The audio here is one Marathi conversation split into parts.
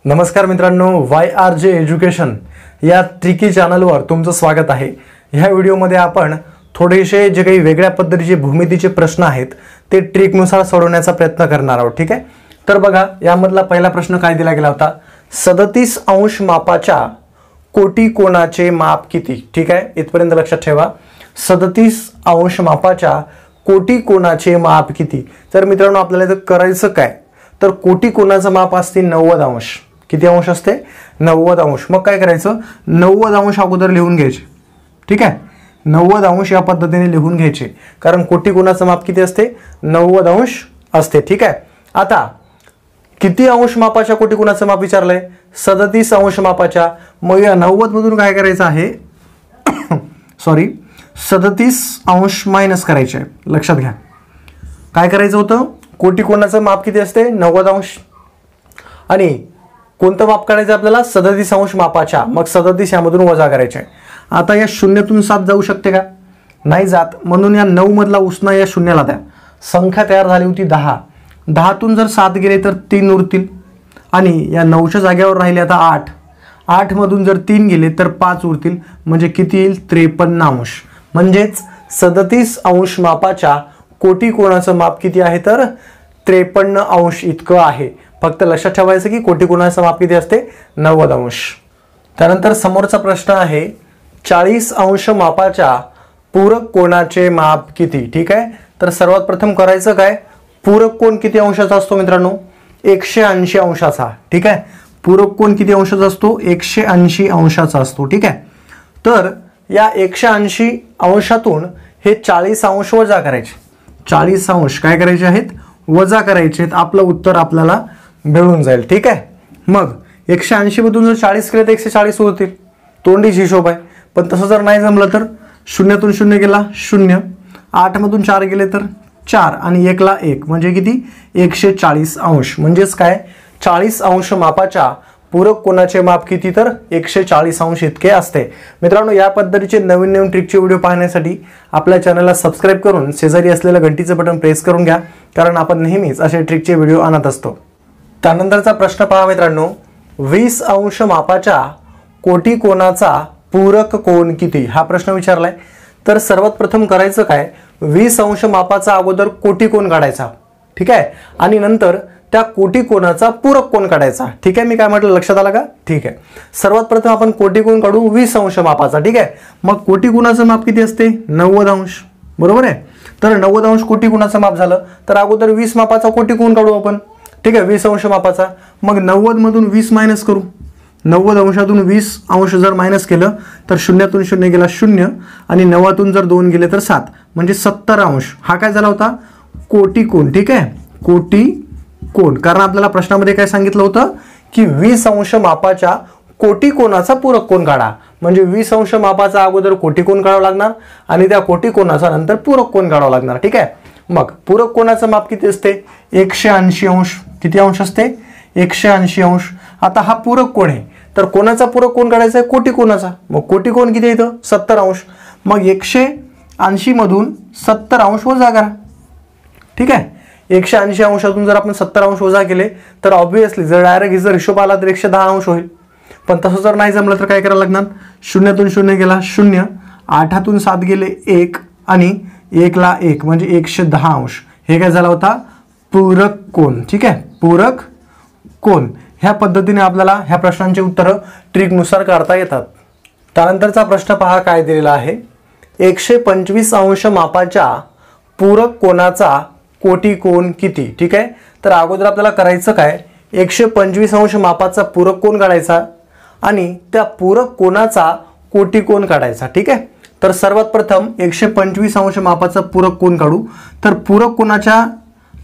नमस्कार मित्रांनो, YRJ एज्युकेशन या ट्रिकी चॅनलवर तुमचं स्वागत आहे। ह्या व्हिडिओमध्ये आपण थोडेसे जे काही वेगळ्या पद्धतीचे भूमितीचे प्रश्न आहेत ते ट्रिकनुसार सोडवण्याचा प्रयत्न करणार आहोत। ठीक आहे, तर बघा यामधला पहिला प्रश्न काय दिला गेला होता, 37 अंश मापाच्या कोटी कोणाचे माप किती। ठीक आहे, इथपर्यंत लक्षात ठेवा, 37 अंश मापाच्या कोटी कोणाचे माप किती। तर मित्रांनो आपल्याला इथं करायचं काय, तर कोटी कोणाचं माप असते 90 अंश। किती अंश असते, 90 अंश। मग काय करायचं, 90 अंश अगोदर लिहून घ्यायचे। ठीक आहे, 90 अंश या पद्धतीने लिहून घ्यायचे, कारण कोटी कोणाचं माप किती असते, 90 अंश असते। ठीक आहे, आता किती अंश मापाच्या कोटी कोणाचं माप विचारलंय, 37 अंश मापाच्या। मग या 90 मधून काय करायचं आहे सॉरी 37 अंश मायनस करायचे। लक्षात घ्या काय करायचं होतं, कोटी कोणाचं माप किती असते, 90 अंश, आणि कोणतं माप काढायचं आपल्याला, 37 अंश मापाच्या। मग 37 यामधून वजा करायचे। आता या शून्यातून 7 जाऊ शकते का, नाही जात, म्हणून या 9 मधला उसना या शून्याला द्या। संख्या तयार झाली होती 10, 10तून जर 7 गेले तर 3 उरतील, आणि या 9च्या जागेवर राहिले आता 8, 8 मधून जर 3 गेले तर 5 उरतील, म्हणजे किती येईल, 53 अंश। म्हणजेच 37 अंश मापाच्या कोटी कोणाचं माप किती आहे, तर 53 अंश इतकं आहे। फक्त लक्षात ठेवायचं की कोटी कोणाचं माप किती असते, 90 अंश। त्यानंतर समोरचा प्रश्न आहे, 40 अंश मापाच्या पूरक कोणाचे माप किती। ठीक आहे, तर सर्वात प्रथम करायचं काय, पूरक कोण किती अंशाचा असतो मित्रांनो, 180 अंशाचा। ठीक आहे, पूरक कोण किती अंशाचा असतो, 180 अंशाचा असतो। ठीक आहे, तर या 180 अंशातून हे 40 अंश वजा करायचे, 40 अंश काय करायचे आहेत, वजा करायचे आहेत। आपलं उत्तर आपल्याला मिळून जाईल। ठीक आहे, मग 180 मधून जर 40 केले तर 140 होतील, तोंडीच हिशोब आहे। पण तसं जर नाही जमलं तर शून्यातून 0 गेला 0, 8 मधून 4 गेले तर 4, आणि 1 ला 1, म्हणजे किती, 140 अंश। म्हणजेच काय, 40 अंश मापाच्या पूरक कोणाचे माप किती, तर 140 अंश इतके असते। मित्रांनो या पद्धतीचे नवीन नवीन ट्रिकचे व्हिडिओ पाहण्यासाठी आपल्या चॅनलला सबस्क्राईब करून शेजारी असलेलं घंटीचं बटन प्रेस करून घ्या, कारण आपण नेहमीच असे ट्रिकचे व्हिडिओ आणत असतो। त्यानंतरचा प्रश्न पहा मित्रांनो, 20 अंश मापाच्या कोटी कोणाचा पूरक कोण किती, हा प्रश्न विचारलाय। तर सर्वात प्रथम करायचं काय, 20 अंश मापाचा अगोदर कोटी कोण काढायचा। ठीक आहे, आणि नंतर त्या कोटी कोणाचा पूरक कोण काढायचा। ठीक आहे, मी काय म्हटलं लक्षात आलं का। ठीक आहे, सर्वात प्रथम आपण कोटी कोण काढू 20 अंश मापाचा। ठीक आहे, मग कोटी कोणाचं माप किती असते, 90 अंश, बरोबर आहे। तर 90 अंश कोटी कोणाचं माप झालं, तर अगोदर 20 मापाचा कोटी कोण काढू आपण। ठीक आहे, 20 अंश मापाचा, मग 90 मधून 20 मायनस करू, 90 अंशातून 20 अंश जर मायनस केलं तर शून्यातून 0 गेला 0, आणि 9तून जर 2 गेले तर 7, म्हणजे 70 अंश। हा काय झाला होता, कोटी कोण। ठीक आहे, कोटी कोण, कारण आपल्याला प्रश्नामध्ये काय सांगितलं होतं की 20 अंश मापाच्या कोटी कोणाचा पूरक कोण काढा। म्हणजे 20 अंश मापाचा अगोदर कोटी कोण काढावा लागणार, आणि त्या कोटी कोणाचा नंतर पूरक कोण काढावा लागणार। ठीक आहे, मग पूरक कोणाचं माप किती असते, 180 अंश। किती अंश असते, 180 अंश। आता हा पूरक कोण आहे, तर कोणाचा पूरक कोण काढायचा आहे, कोटी कोणाचा। मग कोटी कोण किती येतं, 70 अंश। मग 180 मधून 70 अंश वजा करा। ठीक आहे, 180 अंशातून जर आपण 70 अंश वजा केले तर ऑब्व्हियसली जर डायरेक्ट जर हिशोब आला तर 110 अंश होईल। पण तसं जर नाही जमलं तर काय करायला लागणार, शून्यातून 0 गेला 0, 8तून 7 गेले 1, आणि 1 ला 1, म्हणजे 110 अंश। हे काय झाला होता, पूरक कोण। ठीक आहे, पूरक कोण। ह्या पद्धतीने आपल्याला ह्या प्रश्नांची उत्तरं ट्रिकनुसार काढता येतात। त्यानंतरचा प्रश्न पहा काय दिलेला आहे, 125 अंश मापाच्या पूरक कोणाचा कोटी कोण किती। ठीक आहे, तर अगोदर आपल्याला करायचं काय, 125 अंश मापाचा पूरक कोण काढायचा, आणि त्या पूरक कोणाचा कोटी कोण काढायचा। ठीक आहे, तर सर्वात प्रथम 125 अंश मापाचा पूरक कोण काढू, तर पूरक कोणाच्या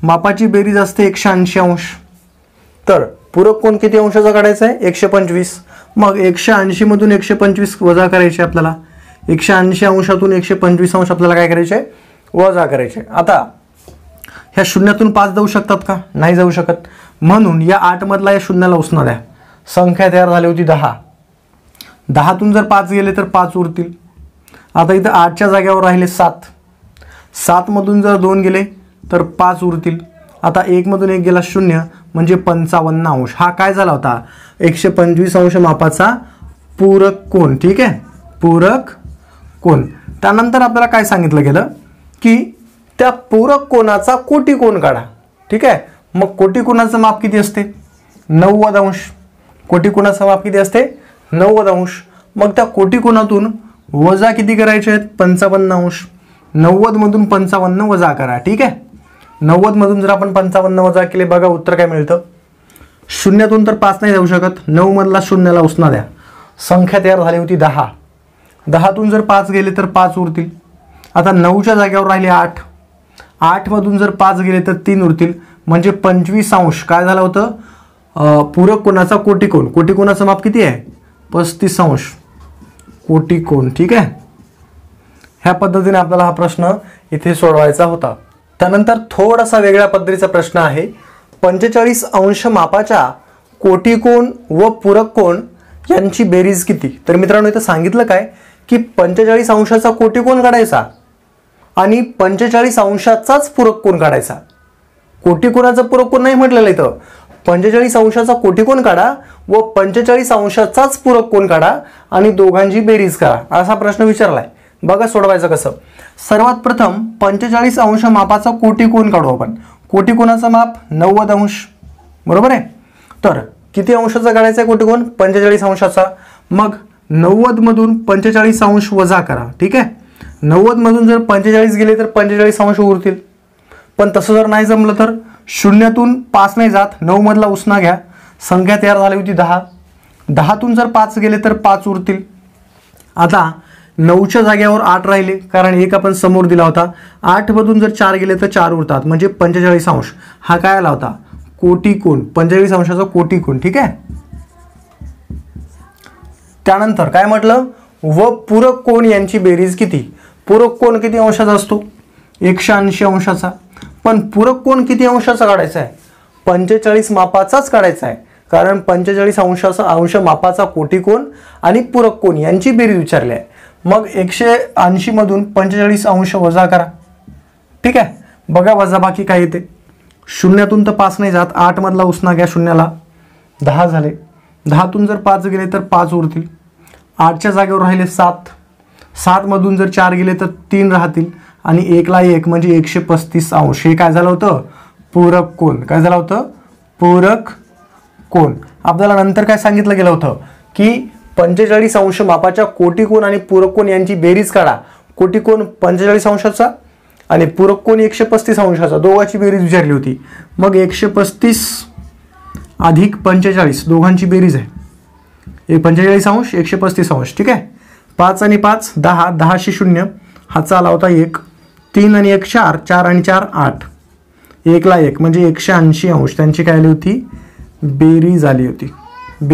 मापाची बेरीज असते 180 अंश। तर पूरक कोण किती अंशाचा काढायचा आहे, 125। मग 180 मधून 125 वजा करायचे आपल्याला, 180 अंशातून 125 अंश आपल्याला काय करायचे, वजा करायचे। आता ह्या शून्यातून 5 जाऊ शकतात का, नाही जाऊ शकत, म्हणून या 8 मधला या शून्याला उसना द्या। संख्या तयार झाली होती 10, 10तून जर 5 गेले तर 5 उरतील। आता इथं 8च्या जागेवर राहिले 7, 7 मधून जर 2 गेले तर 5 उरतील, आता 1 मधून 1 गेला 0 म्हणजे 55 अंश. हा काय झाला होता 125 अंश मापाचा पूरक कोन. ठीक आहे, पूरक कोन. त्यानंतर आपल्याला काय सांगितलं गेलं की त्या पूरक कोनाचा कोटी कोन काढा. ठीक आहे, मग कोटी कोनाचं माप किती असते 90 अंश. कोटी कोनाचं माप किती असते 90 अंश. मग त्या कोटी कोनातून वजा किती करायचे आहेत 55 अंश. 90 मधून 55 वजा करा. ठीक आहे, 90 मधून जर आपण 55 वजा केले बघा उत्तर काय मिळतं. शून्यातून तर 5 नाही जाऊ शकत, 9 मधला शून्याला उसना द्या. संख्या तयार झाली होती 10. 10तून जर 5 गेले तर 5 उरतील. आता 9च्या जागेवर राहिले 8. 8 मधून जर 5 गेले तर 3 उरतील म्हणजे 25 अंश काय झालं होतं पूरक कोनाचा कोटी कोन. कोटी कोनाचं माप किती आहे 35 अंश कोटी कोन. ठीक आहे, ह्या पद्धतीने आपल्याला हा प्रश्न इथे सोडवायचा होता. त्यानंतर थोडासा वेगळ्या पद्धतीचा प्रश्न आहे. 45 अंश मापाच्या कोटी कोन व पूरक कोन यांची बेरीज किती. तर मित्रांनो इथं सांगितलं काय की 45 अंशाचा कोटी कोन काढायचा आणि 45 अंशाचाच पूरक कोन काढायचा. कोटी कोनाचा पूरक कोन नाही म्हटलेलं इथं. 45 अंशाचा कोटी कोन काढा व 45 अंशाचाच पूरक कोन काढा आणि दोघांची बेरीज करा असा प्रश्न विचारलाय. बघा सोडवायचं कसं. सर्वात प्रथम 45 अंश मापाचा कोटी कोन काढू आपण. कोटी कोनाचं माप 90 अंश बरोबर आहे. तर किती अंशाचा काढायचा आहे कोटी कोन 45 अंशाचा. मग 90 मधून 45 अंश वजा करा. ठीक आहे, 90 मधून जर 45 गेले तर 45 अंश उरतील. पण तसं जर नाही जमलं तर शून्यातून 5 नाही जात, 9 मधला उसना घ्या. संख्या तयार झाली होती 10. 10तून जर 5 गेले तर 5 उरतील. आता 9च्या जागेवर 8 राहिले कारण 1 आपण समोर दिला होता. 8 मधून जर 4 गेले तर 4 उरतात म्हणजे 45 अंश. हा काय आला होता कोटी कोन. 45 अंशाचा कोटी कोन. ठीक आहे, त्यानंतर काय म्हटलं व पूरक कोन यांची बेरीज किती. पूरक कोन किती अंशाचा असतो 180 अंशाचा. पण पूरक कोन किती अंशाचा काढायचा आहे 45 मापाचाच काढायचा आहे कारण 45 अंश मापाचा कोटी कोन आणि पूरक कोन यांची बेरीज विचारली आहे. मग 180 मधून 45 अंश वजा करा. ठीक आहे, बघा वजा बाकी काय येते. शून्यातून तर 5 नाही जात, 8 मधला उसना घ्या शून्याला 10 झाले. 10तून जर 5 गेले तर 5 उरतील. 8च्या जागेवर राहिले 7. 7 मधून जर 4 गेले तर 3 राहतील आणि 1ला 1 म्हणजे 135 अंश. हे काय झालं होतं पूरक कोन. काय झालं होतं पूरक कोन. आपल्याला नंतर काय सांगितलं गेलं होतं की 45 अंश मापाच्या कोटी कोन आणि पूरक कोन यांची बेरीज काढा. कोटी कोन 45 अंशाचा आणि पूरक कोन 135 अंशाचा दोघांची बेरीज विचारली होती. मग 135 अधिक 45 दोघांची बेरीज आहे 45 अंश 135 अंश. ठीक आहे, 5 आणि 5 10, 10शी 0 हाचा आला होता 1. 3 आणि 1 4, 4 आणि 4 8. 1ला 1 म्हणजे 180 अंश त्यांची काय आली होती बेरीज आली होती.